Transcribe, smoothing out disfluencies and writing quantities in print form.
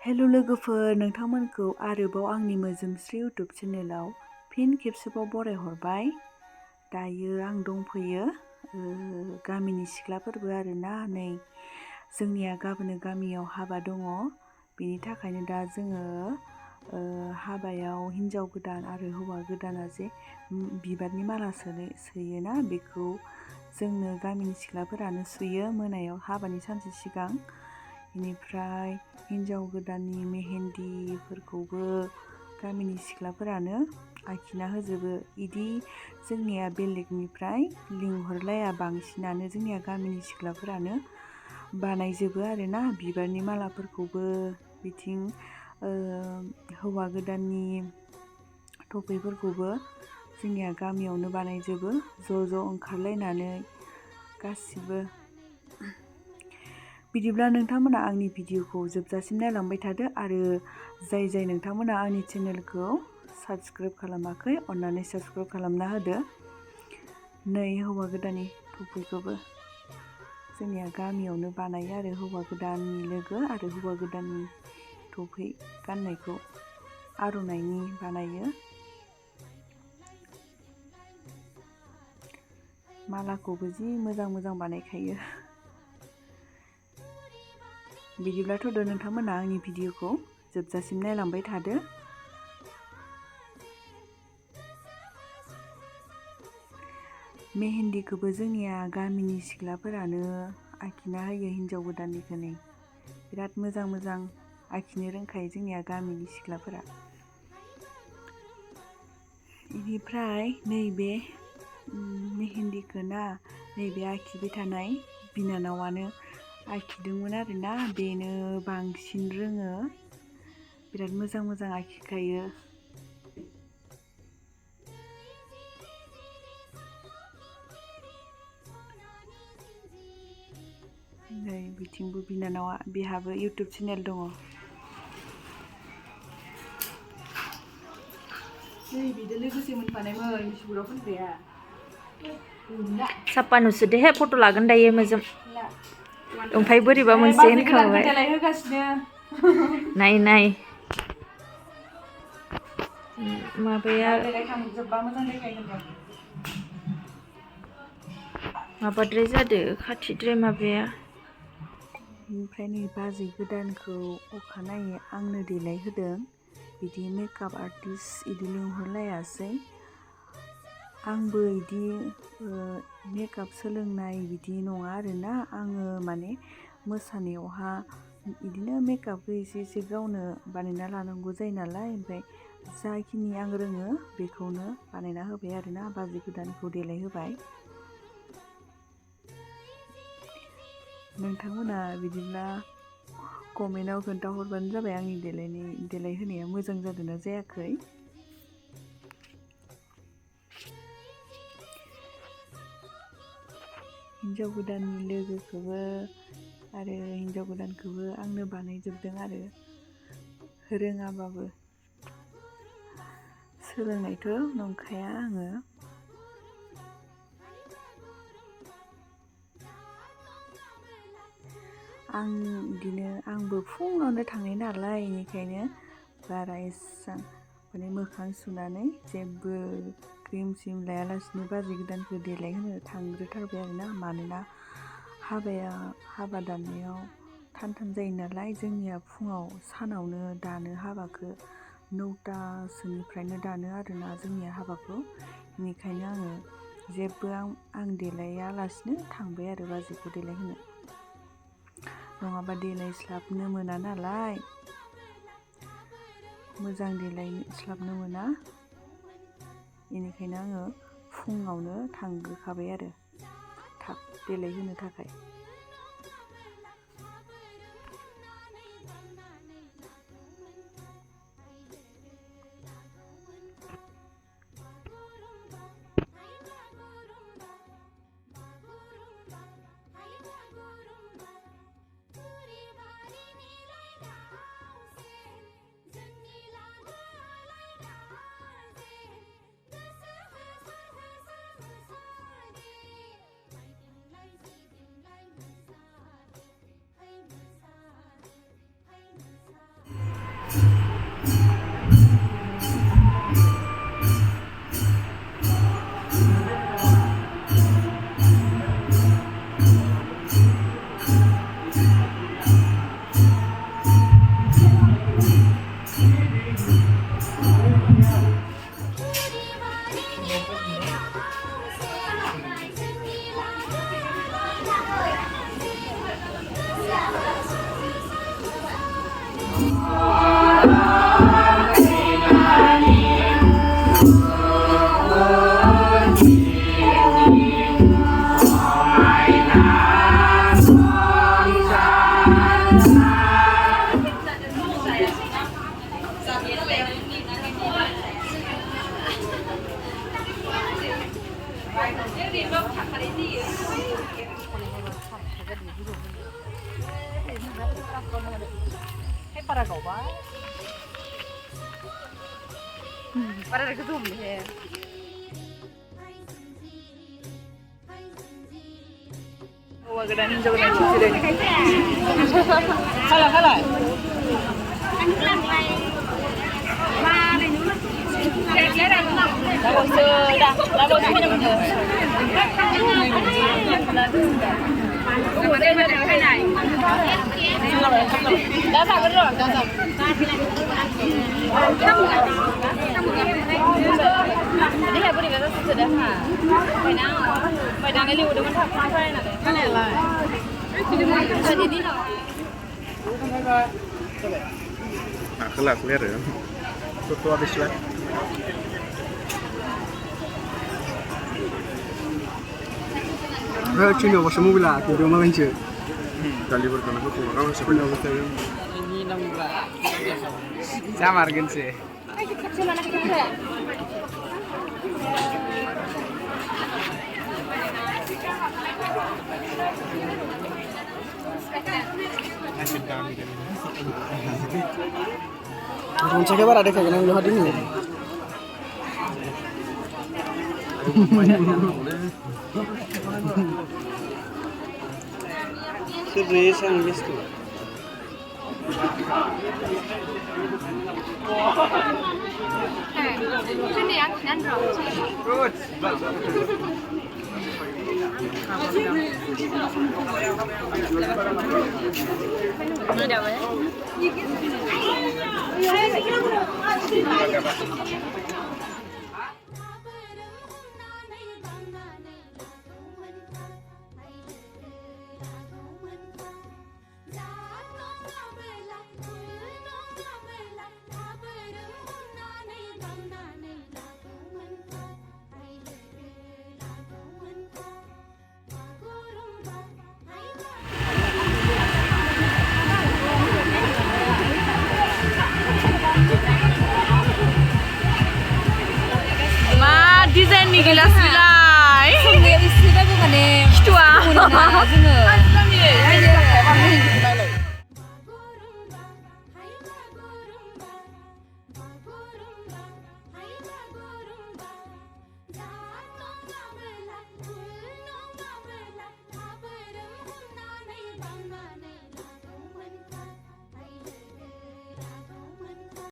हेल' लोगोफोर, नोंथांमोनखौ आरोबाव आंनि मोजोमस्रि इउटुब चेनेलाव फिन खेबसेबाव बरायहरबाय। दायो आं दंफैयो गामिनि सिख्लाफोरबो आरोना। नै जोंनिया गाबोन गामियाव हाबा दङ, बेनि थाखायनो दा जोङो हाबायाव हिन्जाव गोदान आरो हौवा गोदाना जे बिबारनि माला सोयोना, बेखौ जोंनो गामिनि सिख्लाफोरानो सुयो मोनायाव हाबानि सानसे सिगां। बेनिफ्राय हिन्जाव गोदाननि मेहेन्दिफोरखौबो गामिनि सिख्लाफोरानो आखिना होजोबो। इदि जोंनिया बेलेगनिफ्राय लिंहरलाया, बांसिनानो जोंनिया गामिनि सिख्लाफोरानो बानायजोबो आरोना। बिबारनि मालाफोरखौबो बिथिं हौवा गोदाननि टफिफोरखौबो जोंनिया गामियावनो बानायजोबो, ज' ओंखारलायनानै गासिबो। बिदिब्ला नोंथांमोना आंनि भिडिअखौ जोबजासिम नायलांबाय थादो आरो जाय नोंथांमोना आंनि चेनेलखौ साबस्क्राइब खालामाखै, अन्नानै साबस्क्राइब खालामना होदो। नै हौवा गोदाननि टफिखौबो जोंनिया गामियावनो बानायो आरो हौवा गोदाननि लोगो आरो हौवा गोदाननि टफि गाननायखौ आर'नाइनि बानायो। मालाखौबो जि मोजां बानायखायो। बिदिब्लाथ' नोंथांमोना आंनि भिडिअखौ जोबजासिम नायलांबाय थादो। मेहेन्दिखौबो जोंनिया गामिनि सिख्लाफोरानो आखिना होयो हिन्जाव गोदाननिखौ। नै बिराद मोजां आखिनो रोंखायो जोंनिया गामिनि सिख्लाफोरा। बेनिफ्राय नैबे मेहेन्दिखौ ना नैबे आखिबाय थानाय बिनानावानो आखिदोंमोन आरोना। बेनो बांसिन रोङो, बिराद मोजां आखिखायो। नै बिथिंबो बिनानावा, बेहाबो इउटुब चेनेल दङ। नै बिदो लोगोसे मोनफानायमोन मिसुगुराव फैग्राया। साप्पा नुसोदो हे, फट' लागोन दायो मोजोम। ओमफ्राय बोरैबा मोनसे होनखाबाय। नाय माबाया माबाद्राय जादो, खाथिद्राय माबाया। ओमफ्राय नै बाजै गोदानखौ अखानायै आंनो देलायहोदों। बिदि मेकआप आर्टिस्ट इदि लिंहरलायासै। आंबो इदि मेकआप सोलोंनाय बिदि नङा आरोना। आङो माने मोसानायावहा इदिनो मेकआपखौ एसे गावनो बानायना लानांगौ जायो नालाय। ओमफ्राय जाखिनि आं रोङो बेखौनो बानायना होबाय आरोना। बाजै गोदानखौ देलायहोबाय। नोंथांमोना बिदिब्ला कमेन्टआव खोन्थाहरबानो जाबाय आंनि देलायहोनाया मोजां जादोंना जायाखै। हिन्जाव गोदाननि लोगोखौबो आरो हिन्जाव गोदानखौबो आंनो बानायजोबदों आरो, रोङाबाबो। सोलोंनायथ' नंखाया आङो। आंबो फुङावनो थांनाय नालाय, बेनिखायनो बारा एसां माने मोखां सुनानै जेबो क्रिम सिम लायालासिनो बाजै गोदानखौ देलायहोनो थांग्रोथारबाय आरोना। मानोना हाबा दाननायाव थान जायो नालाय। जोंनिया फुङाव सानावनो दानो हाबाखौ, 9टासोनिफ्रायनो दानो आरोना जोंनिया हाबाखौ। बेनिखायनो आङो जेबो आं देलायालासिनो थांबाय आरो बाजैखौ देलायहोनो। नङाबा देलायस्लाबनो मोना नालाय, मोजां देलायस्लाबनो मोना। बेनिखायनो आङो फुङावनो थांग्रोखाबाय आरो थाब देलायहोनो थाखाय। बारा गावबाय बारा गोजौम हे हौवा गोदान हिनजाव गोदान जिरायनो खालाय लाबोसो फैनो मोनो दा जागोन र' दा जागोन देहाया बोरैबा जासिगोन दा हा बायनानै लिंहरदोंमोन थाबथां फरायनानै खानायालाय नाखौ लाखुलि आरो थ'आ बेसेबां थिनआवबासो मबाइला खिन्थु मालायसो दालिफोरखौनो होख'वा गावसो फैनायावबो थायो जामारगोनसो रनसायखौ बारा देखायगोन आं बेवहाय दिनै Sebenarnya sang misku. Sini ya, nanti. Good. Ada apa ya? Desain nih gelas bilai. Semua isi tapi mana? Kitua.